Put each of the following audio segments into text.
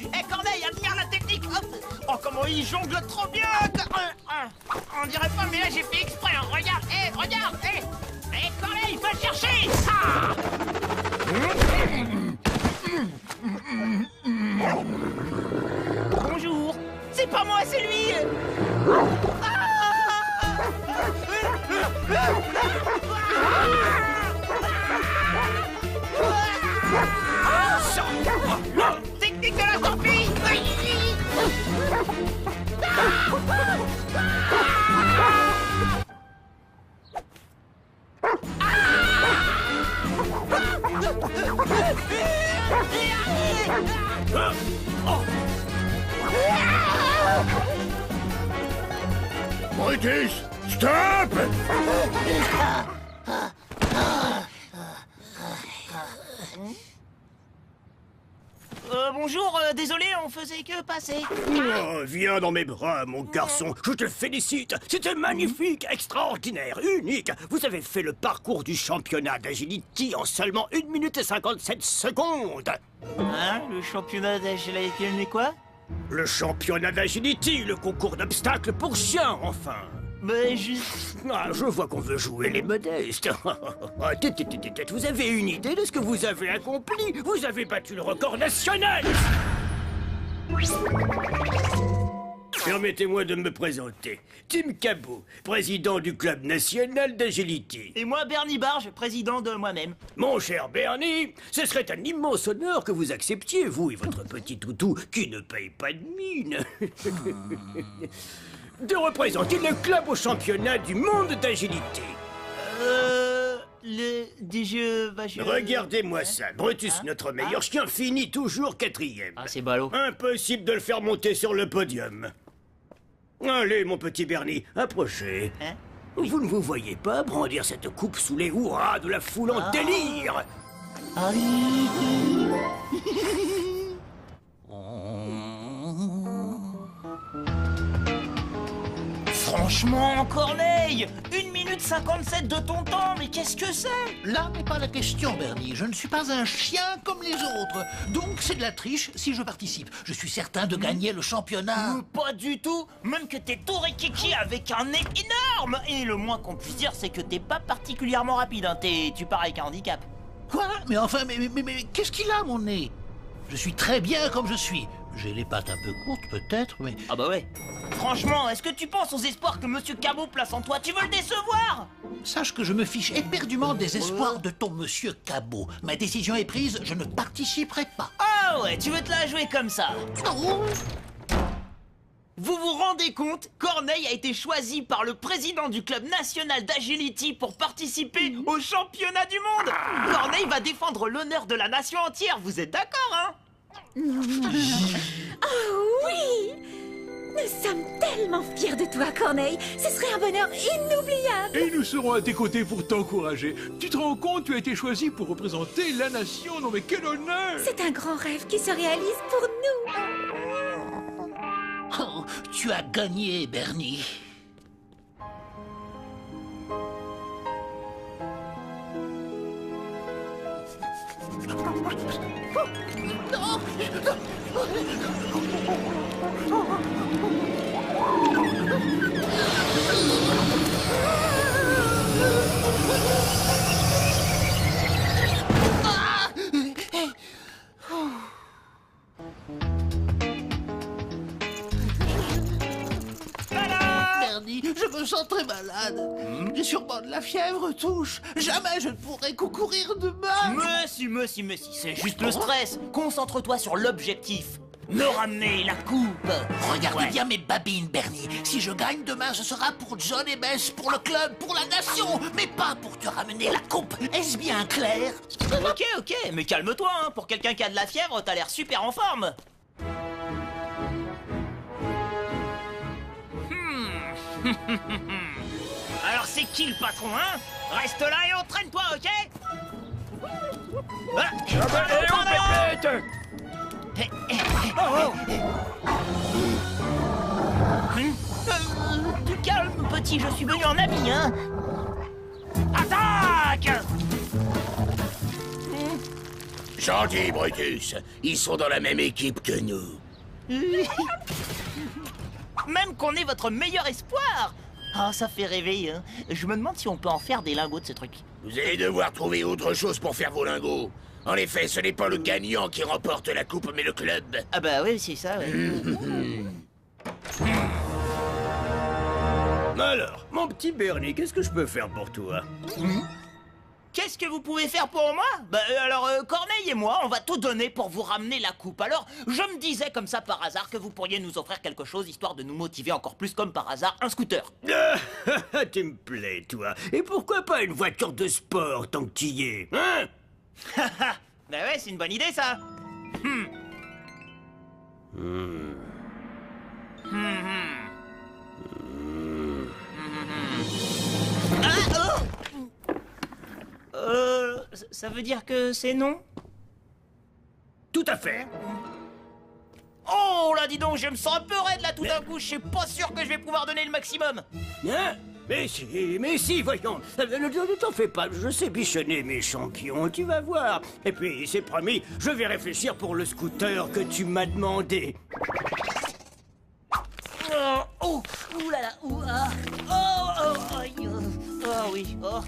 Eh Corneille, admire la technique. Hop. Oh, comment il jongle trop bien. On dirait pas, mais là j'ai fait exprès. Hein. Regarde, regarde. Corneille, va le chercher. Ah. Bonjour. C'est pas moi, c'est lui. Technique de la torpille. Brutus, stop! Bonjour, désolé, on faisait que passer. Oh, viens dans mes bras, mon garçon. Je te félicite. C'était magnifique, extraordinaire, unique. Vous avez fait le parcours du championnat d'agility en seulement 1 minute et 57 secondes. Hein? Le championnat d'agility, quoi? Le championnat d'agility, le concours d'obstacles pour chiens, enfin. Mais juste... Ah, je vois qu'on veut jouer les modestes. Vous avez une idée de ce que vous avez accompli? Vous avez battu le record national. Permettez-moi de me présenter. Tim Cabot, président du club national d'agility. Et moi, Bernie Barge, président de moi-même. Mon cher Bernie, ce serait un immense honneur que vous acceptiez, vous et votre petit toutou qui ne paye pas de mine. De représenter le club au championnat du monde d'agilité. Des jeux... Regardez-moi ça. Brutus, notre meilleur chien, finit toujours 4e. Ah, c'est ballot. Impossible de le faire monter sur le podium. Allez, mon petit Bernie, approchez. Hein? Vous ne vous voyez pas brandir cette coupe sous les hurrahs de la foule en délire? Ah oui. Franchement, Corneille, 1 minute 57 de ton temps, mais qu'est-ce que c'est? Là n'est pas la question, Bernie. Je ne suis pas un chien comme les autres. Donc c'est de la triche si je participe. Je suis certain de gagner le championnat. Pas du tout. Même que t'es tout rikiki avec un nez énorme. Et le moins qu'on puisse dire, c'est que t'es pas particulièrement rapide. Hein. Tu pars avec un handicap. Quoi? Mais enfin, mais qu'est-ce qu'il a, mon nez? Je suis très bien comme je suis. J'ai les pattes un peu courtes, peut-être, mais... Ah bah ouais. Franchement, est-ce que tu penses aux espoirs que Monsieur Cabot place en toi? Tu veux le décevoir? Sache que je me fiche éperdument des espoirs de ton Monsieur Cabot. Ma décision est prise, je ne participerai pas. Ah ouais, tu veux te la jouer comme ça? Oh. Vous vous rendez compte? Corneille a été choisi par le président du club national d'agility pour participer au championnat du monde. Corneille va défendre l'honneur de la nation entière, vous êtes d'accord, hein? Oh oui! Nous sommes tellement fiers de toi, Corneille. Ce serait un bonheur inoubliable. Et nous serons à tes côtés pour t'encourager. Tu te rends compte, tu as été choisi pour représenter la nation. Non mais quel honneur! C'est un grand rêve qui se réalise pour nous. Oh, tu as gagné, Bernie. Bernie, je me sens très malade. J'ai sûrement de la fièvre touche. Jamais je ne pourrai concourir demain. Mais si, c'est juste le stress. Concentre-toi sur l'objectif. Me ramener la coupe. Regardez bien mes babines, Bernie. Si je gagne demain, ce sera pour John et Bess, pour le club, pour la nation, mais pas pour te ramener la coupe. Est-ce bien clair? Ok, mais calme-toi, hein. Pour quelqu'un qui a de la fièvre, t'as l'air super en forme. Alors c'est qui le patron, hein? Reste là et entraîne-toi, ok? Du calme, petit, je suis venu en ami, hein? Attaque! Gentil, Brutus. Ils sont dans la même équipe que nous. Même qu'on est votre meilleur espoir. Ah, ça fait rêver, hein. Je me demande si on peut en faire des lingots de ce truc. Vous allez devoir trouver autre chose pour faire vos lingots. En effet, ce n'est pas le gagnant qui remporte la coupe, mais le club. Ah bah oui, c'est ça, ouais. Alors, mon petit Bernie, qu'est-ce que je peux faire pour toi? Qu'est-ce que vous pouvez faire pour moi? Corneille et moi, on va tout donner pour vous ramener la coupe. Alors, je me disais comme ça par hasard que vous pourriez nous offrir quelque chose, histoire de nous motiver encore plus comme par hasard, un scooter. Tu me plais, toi. Et pourquoi pas une voiture de sport, tant que tu y es, hein? Bah ouais, c'est une bonne idée, ça. Ça veut dire que c'est non? Tout à fait. Oh là, dis donc, je me sens un peu raide là tout d'un coup. Je suis pas sûr que je vais pouvoir donner le maximum. Hein? Mais si, voyons. Ne t'en fais pas, je sais bichonner mes champions, tu vas voir. Et puis, c'est promis, je vais réfléchir pour le scooter que tu m'as demandé. Oh, ouh là là, ouh, ah, oh, aïe, oh, oui, oh,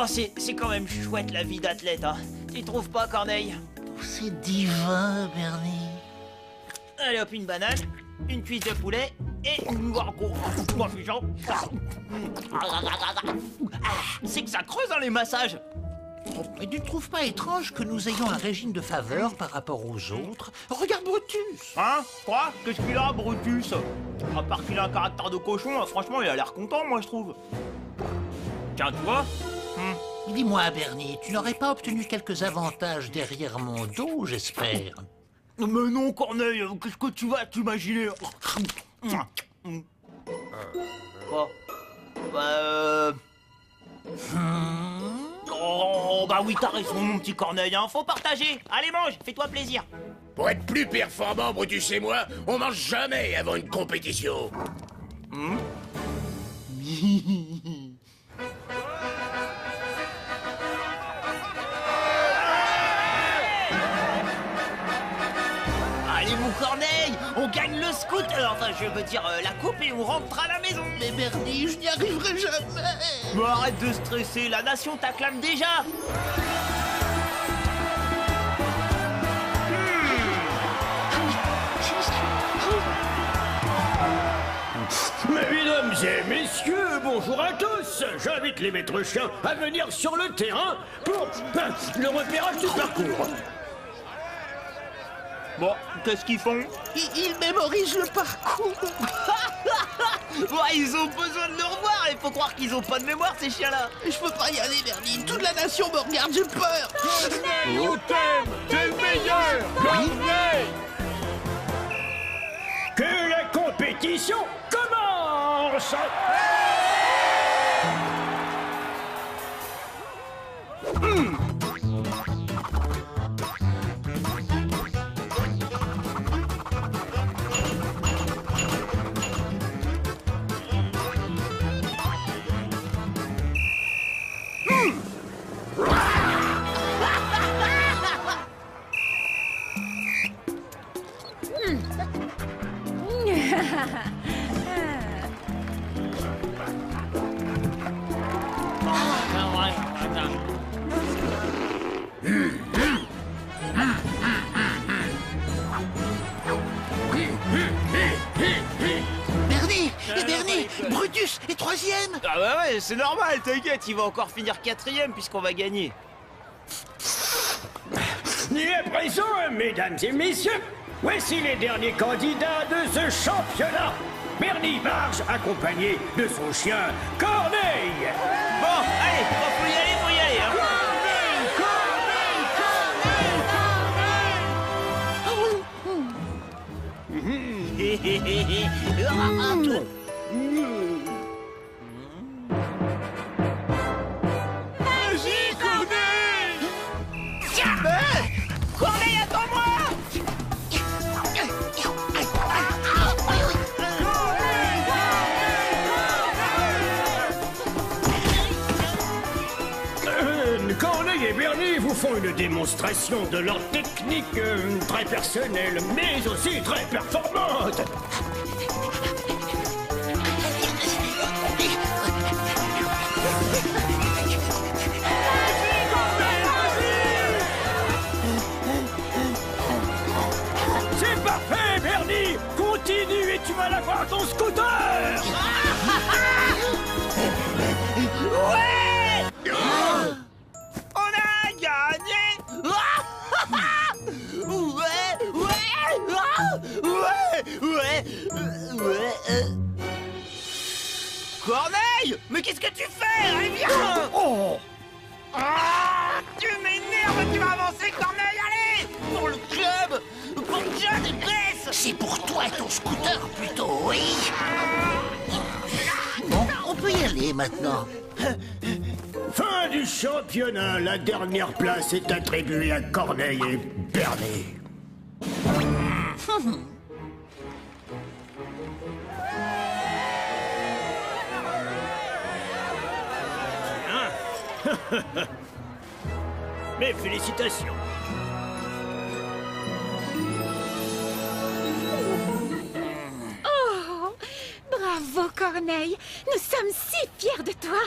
c'est quand même chouette la vie d'athlète, hein. Tu trouves pas, Corneille? C'est divin, Bernie. Allez hop, une banane, une cuisse de poulet et c'est que ça creuse dans les massages. Mais tu ne trouves pas étrange que nous ayons un régime de faveur par rapport aux autres? Regarde Brutus. Hein? Quoi? Qu'est-ce qu'il a, Brutus? À part qu'il a un caractère de cochon, franchement, il a l'air content, moi, je trouve. Tiens, tu vois? Dis-moi, Bernie, tu n'aurais pas obtenu quelques avantages derrière mon dos, j'espère? Mais non, Corneille, qu'est-ce que tu vas t'imaginer? Quoi? Oh, bah oui, t'as raison, mon petit Corneille, hein. Faut partager. Allez, mange, fais-toi plaisir. Pour être plus performant, Brutus et moi, on mange jamais avant une compétition. Allez, mon Corneille, on gagne le scooter, enfin, je veux dire la coupe et on rentre à la maison. Mais Bernie, je n'y arriverai jamais. Mais arrête de stresser, la nation t'acclame déjà. Mesdames et messieurs, bonjour à tous. J'invite les maîtres chiens à venir sur le terrain pour le repérage du parcours. Bon, qu'est-ce qu'ils font? Ils mémorisent le parcours. Ouais, ils ont besoin de le revoir. Il faut croire qu'ils ont pas de mémoire, ces chiens-là. Je peux pas y aller, Bernie. Toute la nation me regarde, j'ai peur. On t'aime, t'es le meilleur, Corneille. Que la compétition commence. Bernie, Brutus est troisième. Ah bah ouais, c'est normal, t'inquiète, il va encore finir quatrième puisqu'on va gagner. Et à présent, mesdames et messieurs, voici les derniers candidats de ce championnat. Bernie marche accompagné de son chien Corneille. Bon, allez, faut y aller, hein. Vas-y, Corneille. Corneille, attends-moi! et Bernie vous font une démonstration de leur technique très personnelle, mais aussi très performante. C'est parfait, Bernie! Continue et tu vas l'avoir ton scooter! Ouais! On a gagné! Corneille! Mais qu'est-ce que tu fais? Allez, viens! Oh! Tu m'énerves, tu vas avancer, Corneille, allez! Pour le club! Pour John et Bess! C'est pour toi et ton scooter plutôt, oui. Bon, on peut y aller maintenant. Fin du championnat, la dernière place est attribuée à Corneille et Bernie. Mes félicitations. Oh, bravo Corneille. Nous sommes si fiers de toi.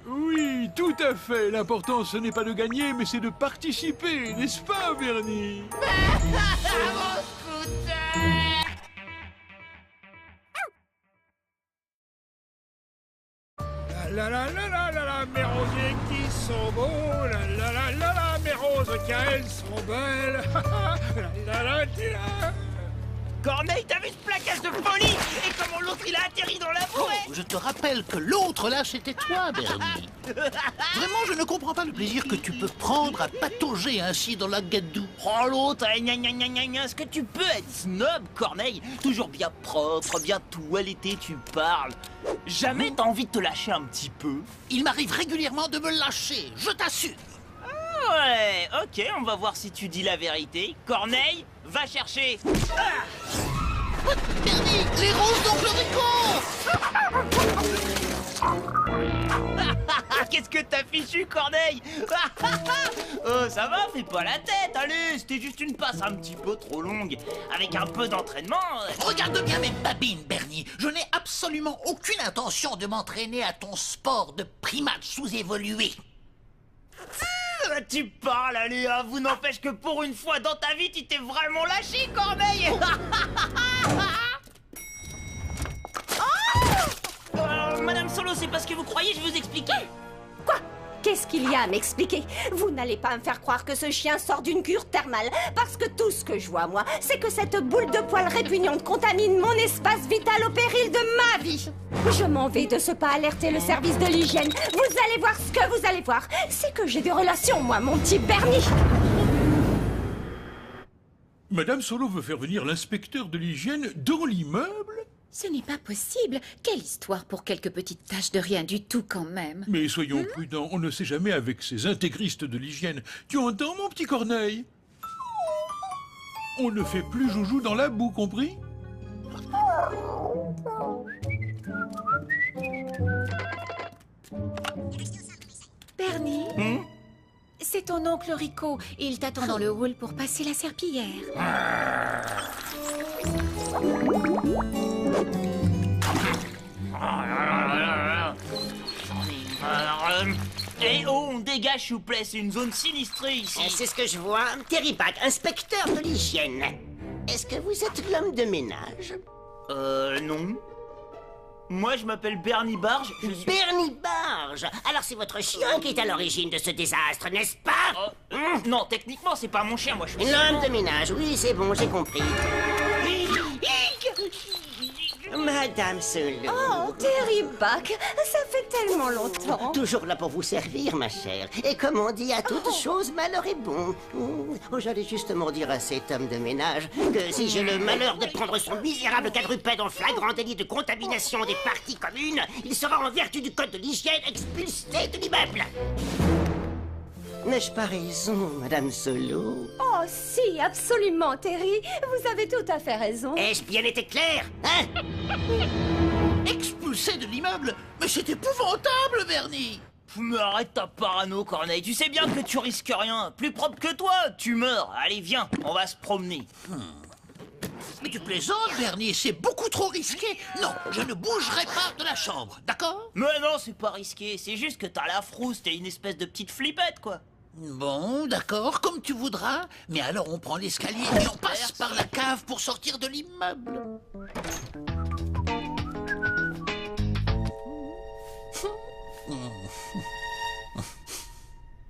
Oui, tout à fait. L'important, ce n'est pas de gagner, mais c'est de participer, n'est-ce pas, Bernie? La la la la la la, mes rosiers qui sont beaux, la la la la la, mes roses qu'elles sont belles, la la la la. Corneille, t'as vu ce plaquage de folie? Et comment l'autre il a atterri dans la forêt? Je te rappelle que l'autre là, c'était toi, Bernie. Vraiment, je ne comprends pas le plaisir que tu peux prendre à patauger ainsi dans la gadoue. Oh l'autre, gna gna gna gna gna. Est-ce que tu peux être snob, Corneille? Toujours bien propre, bien toiletté, tu parles. Jamais t'as envie de te lâcher un petit peu? Il m'arrive régulièrement de me lâcher, je t'assure. Ouais, ok, on va voir si tu dis la vérité. Corneille, va chercher. Bernie, les roses d'oncle Qu'est-ce que t'as fichu, Corneille? Oh, ça va, fais pas la tête, allez, c'était juste une passe un petit peu trop longue. Avec un peu d'entraînement... Regarde bien mes babines, Bernie. Je n'ai absolument aucune intention de m'entraîner à ton sport de primate sous-évolué. Tu parles, allez, hein, vous n'empêche que pour une fois dans ta vie, tu t'es vraiment lâché, Corneille. Madame Solo, c'est pas ce que vous croyez, je vais vous expliquer. Quoi? Qu'est-ce qu'il y a à m'expliquer? Vous n'allez pas me faire croire que ce chien sort d'une cure thermale, parce que tout ce que je vois, moi, c'est que cette boule de poils répugnante contamine mon espace vital au péril de ma vie. Je m'en vais de ce pas alerter le service de l'hygiène. Vous allez voir ce que vous allez voir. C'est que j'ai des relations, moi, mon petit Bernie. Madame Solo veut faire venir l'inspecteur de l'hygiène dans l'immeuble? Ce n'est pas possible. Quelle histoire pour quelques petites taches de rien du tout quand même. Mais soyons prudents, on ne sait jamais avec ces intégristes de l'hygiène. Tu entends, mon petit Corneille? On ne fait plus joujou dans la boue, compris? Bernie, c'est ton oncle Rico. Il t'attend dans le hall pour passer la serpillière. Eh oh, on dégage, s'il vous plaît, c'est une zone sinistrée ici. C'est ce que je vois. Terry Pack, inspecteur de l'hygiène. Est-ce que vous êtes l'homme de ménage? Non. Moi, je m'appelle Bernie Barge, je suis... Bernie Barge. Alors c'est votre chien qui est à l'origine de ce désastre, n'est-ce pas? Non, techniquement, c'est pas mon chien, moi, je suis... L'homme de ménage, oui, c'est bon, j'ai compris. Madame Solo. Oh, Terry Pack, ça fait tellement longtemps. Toujours là pour vous servir, ma chère. Et comme on dit à toute chose, malheur est bon. Oh, j'allais justement dire à cet homme de ménage que si j'ai le malheur de prendre son misérable quadrupède en flagrant délit de contamination des parties communes, il sera en vertu du code de l'hygiène expulsé de l'immeuble. N'ai-je pas raison, Madame Solo? Oh, si, absolument, Terry. Vous avez tout à fait raison. Ai-je bien été clair, hein? Expulsé de l'immeuble? Mais c'est épouvantable, Bernie. Mais arrête ta parano, Corneille. Tu sais bien que tu risques rien. Plus propre que toi, tu meurs. Allez, viens, on va se promener. Mais tu plaisantes, Bernie, c'est beaucoup trop risqué. Non, je ne bougerai pas de la chambre, d'accord? Mais non, c'est pas risqué. C'est juste que t'as la frousse. T'es une espèce de petite flippette, quoi. Bon, d'accord, comme tu voudras. Mais alors on prend l'escalier et on passe par la cave pour sortir de l'immeuble.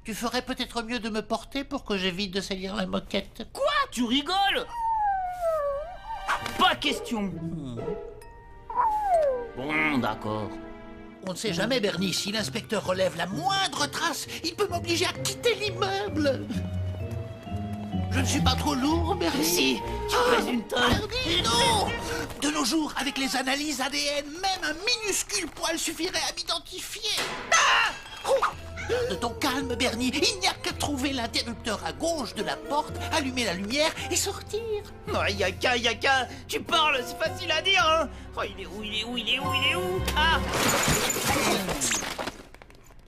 Tu ferais peut-être mieux de me porter pour que j'évite de salir la moquette. Quoi? Tu rigoles? Pas question. Bon, d'accord. On ne sait jamais, Bernie, si l'inspecteur relève la moindre trace, il peut m'obliger à quitter l'immeuble. Je ne suis pas trop lourd, Bernie. Si, tu pèses une tonne. Bernie, non! De nos jours, avec les analyses ADN, même un minuscule poil suffirait à m'identifier. Ah! Oh! Garde ton calme, Bernie. Il n'y a qu'à trouver l'interrupteur à gauche de la porte, allumer la lumière et sortir. Oh, yaka. Tu parles, c'est facile à dire, hein. Oh, il est où? Ah!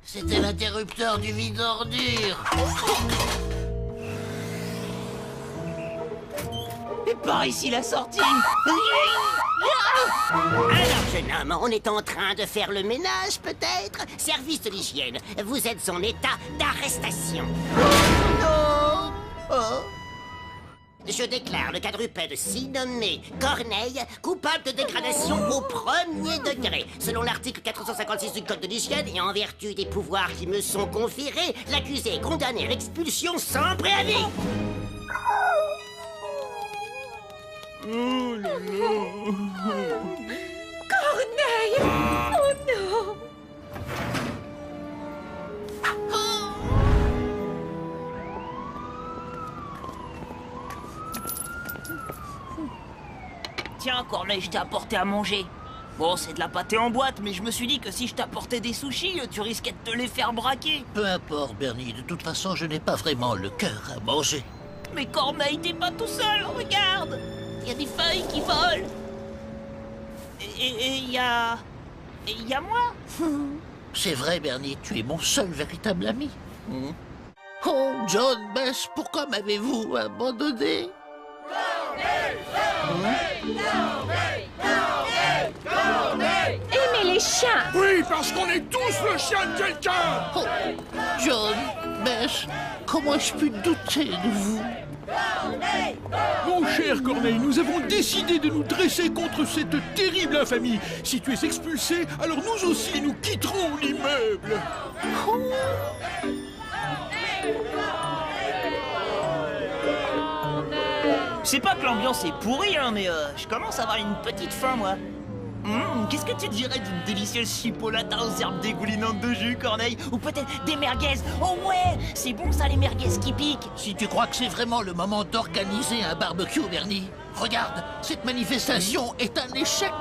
C'était l'interrupteur du vide-ordure. Et par ici la sortie. Alors, jeune homme, on est en train de faire le ménage, peut-être? Service de l'hygiène, vous êtes en état d'arrestation. Non! Oh. Je déclare le quadrupède si nommé Corneille coupable de dégradation au premier degré. Selon l'article 456 du Code de l'hygiène et en vertu des pouvoirs qui me sont conférés, l'accusé est condamné à l'expulsion sans préavis. Oh là là. Corneille! Oh non! Tiens, Corneille, je t'ai apporté à manger. Bon, c'est de la pâtée en boîte, mais je me suis dit que si je t'apportais des sushis, tu risquais de te les faire braquer. Peu importe, Bernie. De toute façon, je n'ai pas vraiment le cœur à manger. Mais Corneille, t'es pas tout seul, regarde. Il y a des feuilles qui volent. Et il y a moi. C'est vrai, Bernie, tu es mon seul véritable ami. Oh, John, Bess, pourquoi m'avez-vous abandonné? Aimez les chiens! Oui, parce qu'on est tous le chien de quelqu'un. Oh, John, Bess, comment ai-je pu douter de vous? Mon cher Corneille, nous avons décidé de nous dresser contre cette terrible infamie. Si tu es expulsé, alors nous aussi nous quitterons l'immeuble. C'est pas que l'ambiance est pourrie, hein, mais je commence à avoir une petite faim, moi. Qu'est-ce que tu dirais d'une délicieuse chipolata aux herbes dégoulinantes de jus, Corneille? Ou peut-être des merguez? Oh ouais, c'est bon ça, les merguez qui piquent. Si tu crois que c'est vraiment le moment d'organiser un barbecue, Bernie, regarde, cette manifestation est un échec.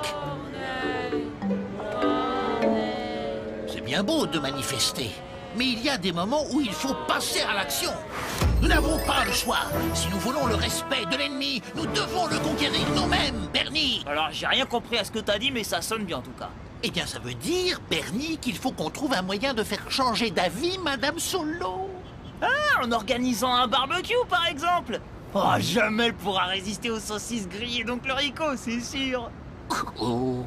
C'est bien beau de manifester, mais il y a des moments où il faut passer à l'action. Nous n'avons pas le choix. Si nous voulons le respect de l'ennemi, nous devons le conquérir nous-mêmes, Bernie. Alors, j'ai rien compris à ce que t'as dit, mais ça sonne bien en tout cas. Eh bien, ça veut dire, Bernie, qu'il faut qu'on trouve un moyen de faire changer d'avis Madame Solo. Ah, en organisant un barbecue, par exemple. Oh, jamais elle pourra résister aux saucisses grillées d'Oncle Rico, c'est sûr. Oh.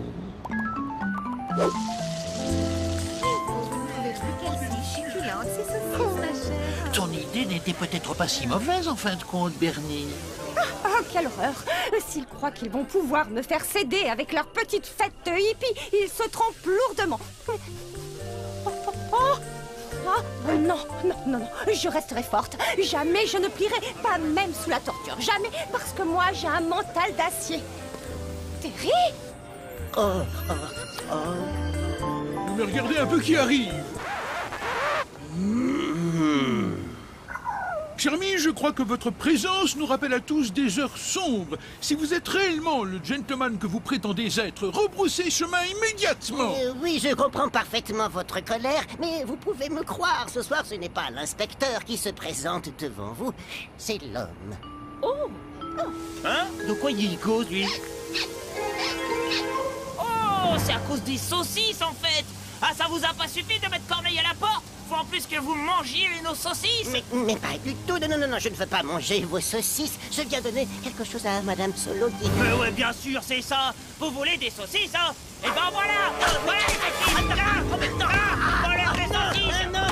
Ton idée n'était peut-être pas si mauvaise en fin de compte, Bernie. Oh, quelle horreur! S'ils croient qu'ils vont pouvoir me faire céder avec leur petite fête de hippie, ils se trompent lourdement. Non, je resterai forte. Jamais je ne plierai, pas même sous la torture. Jamais, parce que moi, j'ai un mental d'acier. Terry? Mais regardez un peu qui arrive. Cher ami, je crois que votre présence nous rappelle à tous des heures sombres. Si vous êtes réellement le gentleman que vous prétendez être, rebroussez chemin immédiatement. Oui, je comprends parfaitement votre colère, mais vous pouvez me croire, ce soir ce n'est pas l'inspecteur qui se présente devant vous, c'est l'homme. Hein? De quoi il cause, lui? Oh, c'est à cause des saucisses, en fait. Ah, ça vous a pas suffi de mettre Corneille à la porte? puisque vous mangiez nos saucisses. Mais pas du tout, non, je ne veux pas manger vos saucisses. Je viens donner quelque chose à Madame Solo qui... Mais ouais, bien sûr, c'est ça. Vous voulez des saucisses, hein? Eh ben voilà. Voilà les saucisses. Voilà les saucisses. Non.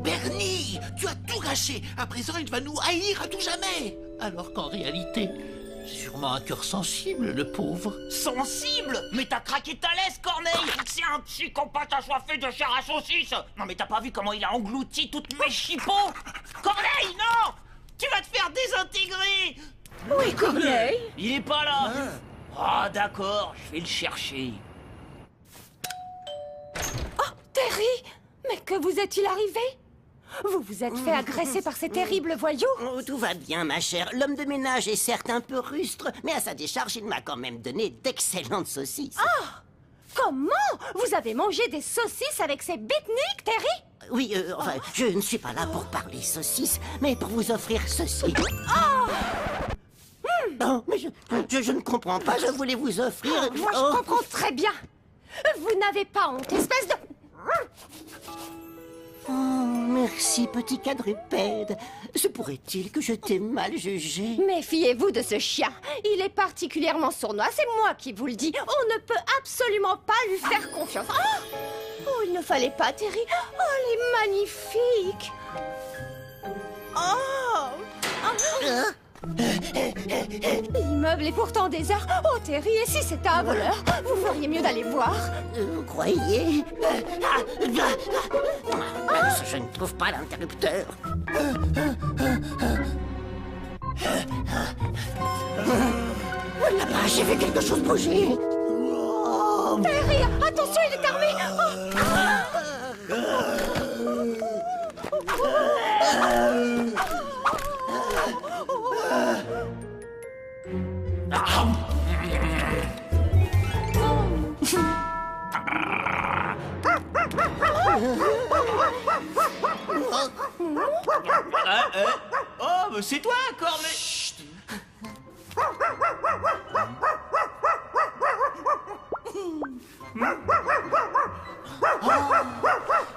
Bernie, tu as tout gâché. À présent, il va nous haïr à tout jamais. Alors qu'en réalité, sûrement un cœur sensible, le pauvre. Sensible? Mais t'as craqué ta laisse, Corneille. C'est un psychopathe assoiffé de chair à saucisse. Non mais t'as pas vu comment il a englouti toutes mes chipots? Corneille, non! Tu vas te faire désintégrer. Oui, Corneille. Il est pas là. Ah d'accord, je vais le chercher. Oh, Terry! Mais que vous est-il arrivé? Vous vous êtes fait agresser par ces terribles voyous? Oh, tout va bien, ma chère. L'homme de ménage est certes un peu rustre, mais à sa décharge, il m'a quand même donné d'excellentes saucisses. Ah! Comment? Vous avez mangé des saucisses avec ces beatniks, Terry? Oui, enfin, je ne suis pas là pour parler saucisses, mais pour vous offrir ceci. Non, mais je ne comprends pas, je voulais vous offrir... Moi, je comprends très bien. Vous n'avez pas honte, espèce de... Oh, merci, petit quadrupède. Se pourrait-il que je t'ai mal jugé? Méfiez-vous de ce chien. Il est particulièrement sournois, c'est moi qui vous le dis. On ne peut absolument pas lui faire confiance. Oh, il ne fallait pas, Terry. Oh, elle est magnifique. L'immeuble est pourtant désert. Oh, Terry, et si c'était un voleur? Vous feriez mieux d'aller voir. Vous croyez? Je ne trouve pas l'interrupteur. Là-bas, j'ai vu quelque chose bouger. Terry, attention, il est armé. Oh, mais c'est toi, Corneille.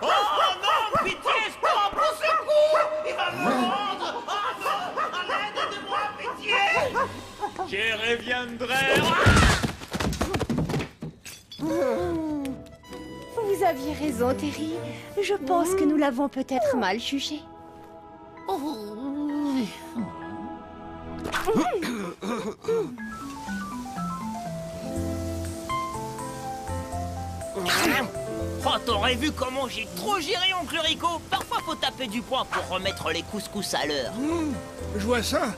Oh non, pitié, stop, au secours. Il va me prendre. Oh non, à l'aide de moi, pitié. Je reviendrai. Vous aviez raison, Terry. Je pense que nous l'avons peut-être mal jugé. Oh, t'aurais vu comment j'ai trop géré, oncle Rico. Parfois, faut taper du poing pour remettre les couscous à l'heure. Je vois ça.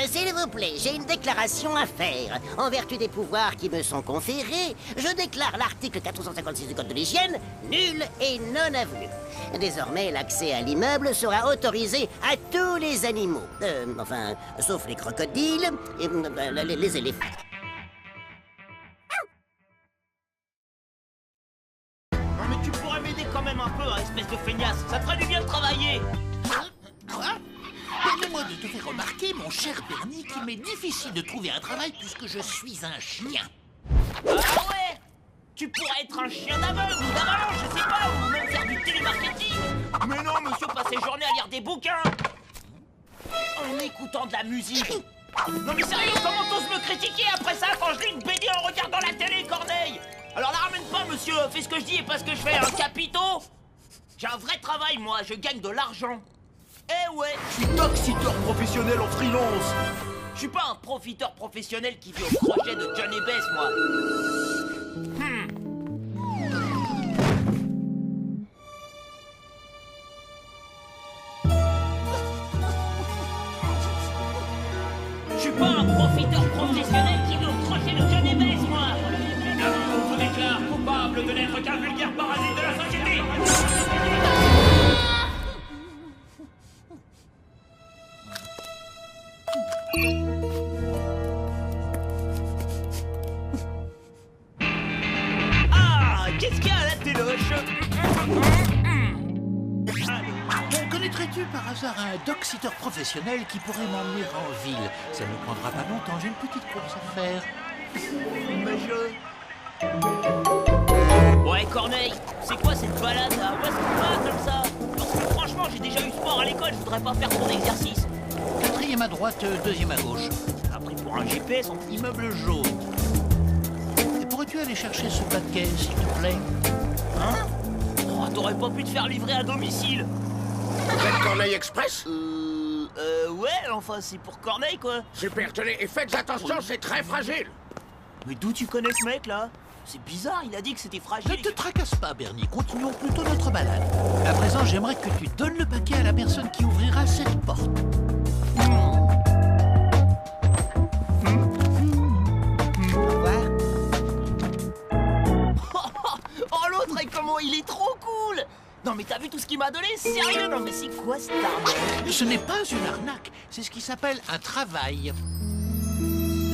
S'il vous plaît, j'ai une déclaration à faire. En vertu des pouvoirs qui me sont conférés, je déclare l'article 456 du Code de l'hygiène nul et non avenu. Désormais, l'accès à l'immeuble sera autorisé à tous les animaux. Enfin, sauf les crocodiles et les éléphants. Non mais tu pourrais m'aider quand même un peu, hein, espèce de feignasse. Ça te ferait du bien de travailler. Quoi? Permets-moi de te faire remarquer, mon cher Bernie, qu'il m'est difficile de trouver un travail puisque je suis un chien. Ah ouais? Tu pourrais être un chien d'aveugle ou d'avalanche, je sais pas, ou même faire du télémarketing. Mais non, monsieur passe ses journées à lire des bouquins en écoutant de la musique. Non mais sérieux, comment t'oses me critiquer après ça quand je lis une BD en regardant la télé, Corneille? Alors la ramène pas, monsieur, fais ce que je dis et pas ce que je fais, un capito. J'ai un vrai travail, moi, je gagne de l'argent. Eh ouais, Je suis taxiteur professionnel en freelance. je suis pas un profiteur professionnel qui vit au crochet de Johnny Bess, moi. Je suis pas un profiteur professionnel qui vit au crochet de Johnny Bess, moi. Je vous déclare coupable de n'être qu'un vulgaire parasite de la société. Ah, qu'est-ce qu'il y a à la téloche? On connaîtrait Connais-tu par hasard un dog-sitter professionnel qui pourrait m'emmener en ville? Ça ne me prendra pas longtemps, j'ai une petite course à faire. Ouais, Corneille, c'est quoi cette balade là? Où est-ce qu'on va comme ça? Parce que franchement, j'ai déjà eu sport à l'école, je voudrais pas faire trop d'exercice. 4e à droite, 2e à gauche. T'as pris pour un GPS en immeuble jaune. Et pourrais-tu aller chercher ce paquet, s'il te plaît? Hein? Oh, t'aurais pas pu te faire livrer à domicile? Vous êtes Corneille Express? Ouais, enfin, c'est pour Corneille, quoi. Super, tenez, et faites attention, c'est très fragile. Mais d'où tu connais ce mec, là? C'est bizarre, il a dit que c'était Ne fragile. te tracasse pas, Bernie. Continuons plutôt notre balade. À présent, j'aimerais que tu donnes le paquet à la personne qui ouvrira cette porte. Oh, l'autre, et comment il est trop cool! Non, mais t'as vu tout ce qu'il m'a donné? Sérieux? Non, mais c'est quoi cette arnaque? Ce n'est pas une arnaque, c'est ce qui s'appelle un travail.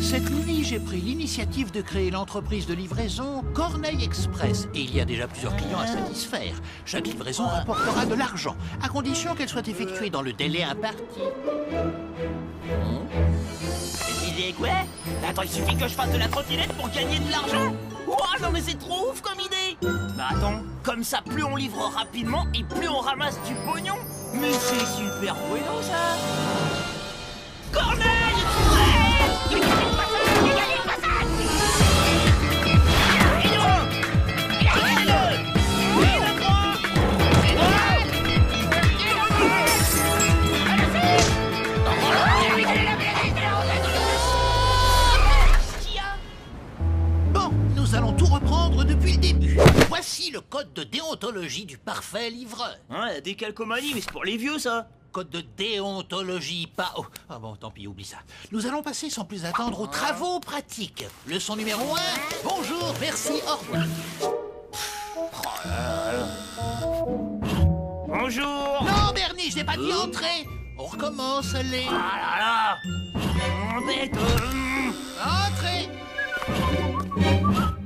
Cette nuit, j'ai pris l'initiative de créer l'entreprise de livraison Corneille Express. Et il y a déjà plusieurs clients à satisfaire. Chaque livraison rapportera de l'argent, à condition qu'elle soit effectuée dans le délai imparti. Cette idée, quoi? Attends, il suffit que je fasse de la trottinette pour gagner de l'argent? Ouah, non mais c'est trop ouf comme idée! Mais attends, comme ça, plus on livre rapidement et plus on ramasse du pognon! Mais c'est super bueno, ça! Corneille! Bon, nous allons tout reprendre depuis le début. Voici le code de déontologie du parfait livreur. Ouais, des calcomanies, mais c'est pour les vieux, ça! Code de déontologie, pas... Oh, ah bon, tant pis, oublie ça. Nous allons passer sans plus attendre aux travaux pratiques. Leçon numéro 1. Bonjour, merci, au revoir. Bonjour! Non, Bernie, je n'ai pas dit entrer. On recommence, allez. Ah là là! Embête! Entrez.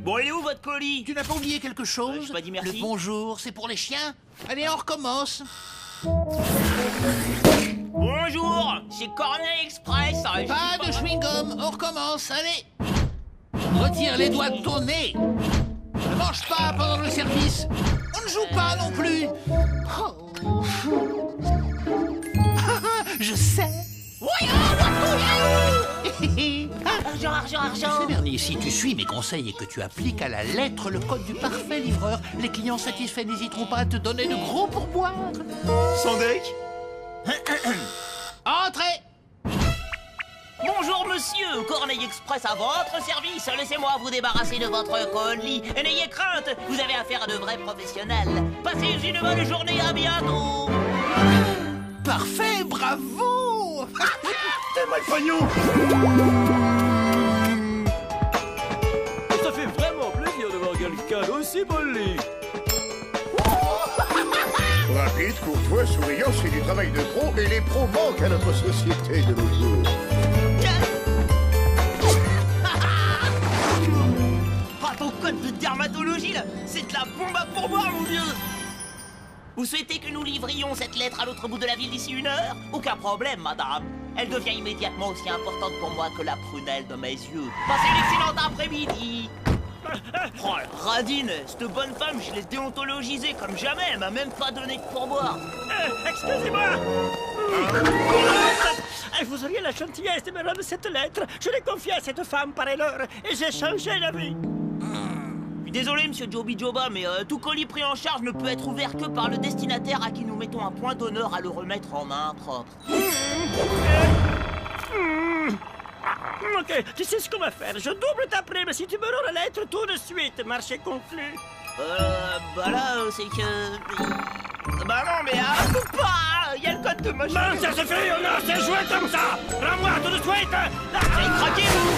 Bon, il est où votre colis? Tu n'as pas oublié quelque chose? j'ai pas dit merci. Le bonjour, c'est pour les chiens. Allez, on recommence. Bonjour! C'est Corneille Express! Pas de chewing-gum, on recommence, allez. Retire les doigts de ton nez. Ne mange pas pendant le service. On ne joue pas non plus. Oh. Je sais. Argent! Tu sais, Bernie, si tu suis mes conseils et que tu appliques à la lettre le code du parfait livreur, les clients satisfaits n'hésiteront pas à te donner de gros pourboires. Sans deck? Entrez. Bonjour monsieur, Corneille Express à votre service. Laissez-moi vous débarrasser de votre colis. Et n'ayez crainte, vous avez affaire à de vrais professionnels. Passez une bonne journée, à bientôt. Parfait, bravo. Donne-moi le pognon. Ça fait vraiment plaisir de voir quelqu'un d'aussi poli. Rapide, courtois, souriant, c'est du travail de pro et les pros manquent à notre société de nos jours. Ah, ton code de dermatologie, là, c'est de la bombe à pourboire, mon vieux. Vous souhaitez que nous livrions cette lettre à l'autre bout de la ville d'ici 1 heure? Aucun problème, madame. Elle devient immédiatement aussi importante pour moi que la prunelle de mes yeux. Passez une excellente après-midi. Oh, la radine, cette bonne femme, je l'ai déontologisée comme jamais. Elle m'a même pas donné de pourboire. Excusez-moi. Vous auriez la gentillesse de me rendre cette lettre. Je l'ai confiée à cette femme par erreur et j'ai changé la vie. Je suis désolé, monsieur Joby Joba, mais tout colis pris en charge ne peut être ouvert que par le destinataire à qui nous mettons un point d'honneur à le remettre en main propre. Ok, tu sais ce qu'on va faire. Je double ta prime si tu me rends la lettre tout de suite. Marché conclu. Bah là, c'est que... Bah non, mais pas. Il y a le code de machin. Non, ça suffit, on a assez joué comme ça. Rends-moi tout de suite. Vous allez craquer, vous.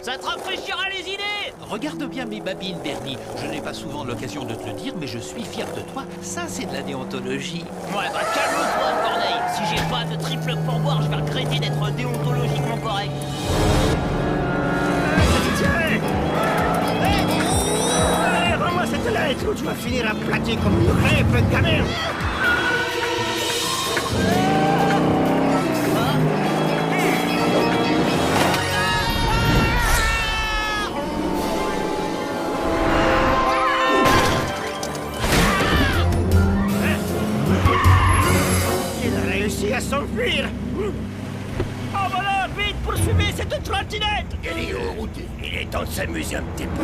Ça te rafraîchira les idées. Regarde bien mes babines, Bernie. Je n'ai pas souvent l'occasion de te le dire, mais je suis fier de toi. Ça, c'est de la déontologie. Ouais, bah calme-toi, Corneille. Si j'ai pas de triple pourboire, je vais regretter d'être déontologiquement correct. Allez, rends-moi cette lettre ou tu vas finir aplati comme une crêpe, gamin. fumer cette trottinette. Galileo, il est temps de s'amuser un petit peu.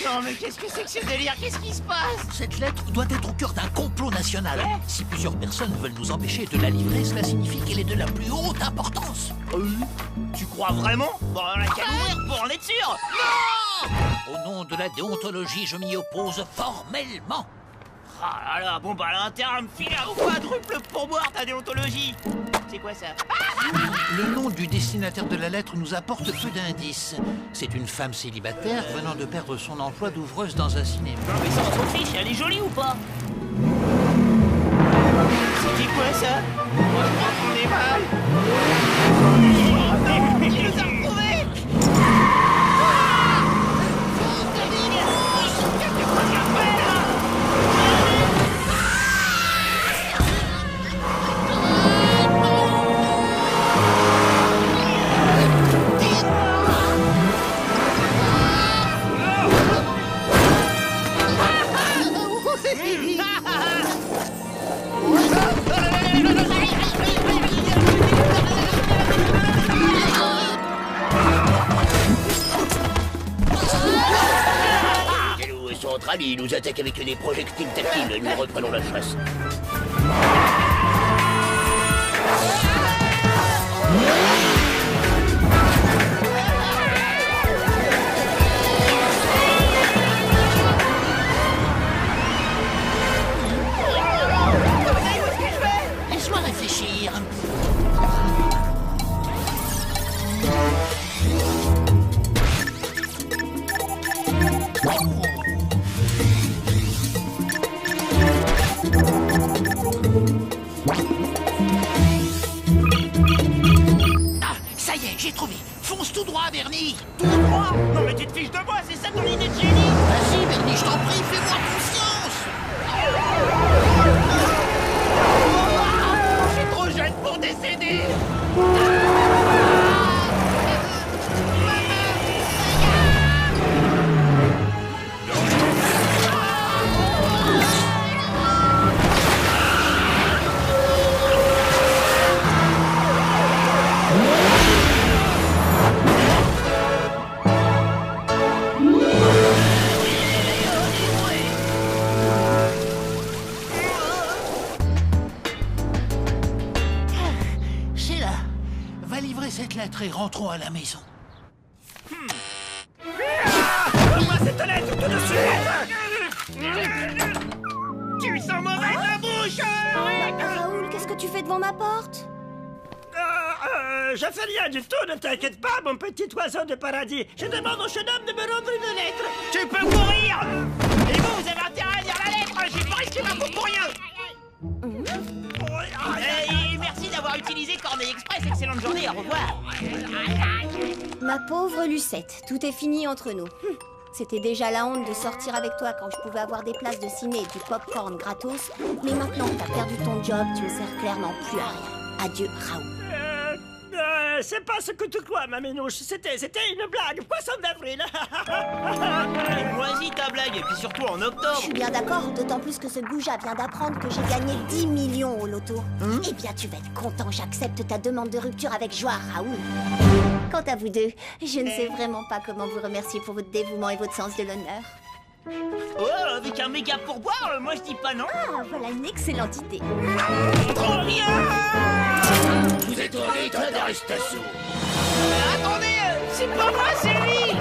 Non mais qu'est-ce que c'est que ce délire? Qu'est-ce qui se passe? Cette lettre doit être au cœur d'un complot national. Si plusieurs personnes veulent nous empêcher de la livrer, cela signifie qu'elle est de la plus haute importance. Tu crois vraiment? Bon, on a qu'à l'ouvrir pour en être sûr. Au nom de la déontologie, je m'y oppose formellement. Ah là là, bon bah elle a intérêt à me filer un quadruple pourboire ta déontologie. C'est quoi ça? Le nom du destinataire de la lettre nous apporte peu d'indices. C'est une femme célibataire venant de perdre son emploi d'ouvreuse dans un cinéma. Non mais ça on s'en fiche, elle est jolie ou pas? C'était quoi ça? Moi je crois qu'on est mal. Il nous a retrouvés. Il nous attaque avec des projectiles tactiles. Nous reprenons la chasse. Laisse-moi réfléchir. Ah, ça y est, j'ai trouvé. Fonce tout droit, Bernie. Tout droit? Non mais tu te fiches de moi, c'est ça ton idée de génie? Vas-y, Bernie, je t'en prie, fais-moi confiance. Je suis trop jeune pour décéder. cette lettre et rentrons à la maison. Donne-moi cette lettre tout de suite! Tu sens mauvais de la bouche! Raoul, qu'est-ce que tu fais devant ma porte? Je fais rien du tout, ne t'inquiète pas, mon petit oiseau de paradis. Je demande au jeune homme de me rendre une lettre. Tu peux mourir! Et vous avez intérêt à lire la lettre! J'ai pas risqué ma peau pour rien! Et merci d'avoir utilisé Corneille Express. Excellente journée, au revoir. Ma pauvre Lucette, tout est fini entre nous. C'était déjà la honte de sortir avec toi quand je pouvais avoir des places de ciné et du popcorn gratos. Mais maintenant que t'as perdu ton job, tu me sers clairement plus à rien. Adieu, Raoul. C'est pas ce que tu crois, ma minouche. C'était une blague. Poisson d'avril. Elle est moisie ta blague, et puis surtout en octobre. Je suis bien d'accord, d'autant plus que ce goujat vient d'apprendre que j'ai gagné 10 millions au loto. Eh bien, tu vas être content, j'accepte ta demande de rupture avec joie, Raoul. Quant à vous deux, je ne sais vraiment pas comment vous remercier pour votre dévouement et votre sens de l'honneur. Oh, avec un méga pourboire, moi je dis pas non. Ah, voilà une excellente idée. Trop bien! Vous êtes en état d'arrestation. Attendez, c'est pas moi, c'est lui!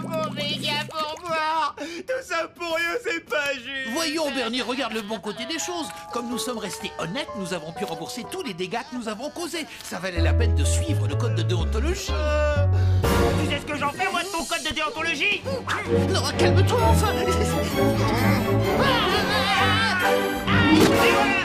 Mon méga pourboire! Tout ça pour rien, c'est pas juste! Voyons, Bernie, regarde le bon côté des choses. Comme nous sommes restés honnêtes, nous avons pu rembourser tous les dégâts que nous avons causés. Ça valait la peine de suivre le code de déontologie. Tu sais ce que j'en fais, moi, de ton code de déontologie? Non, calme-toi, enfin. Et voilà!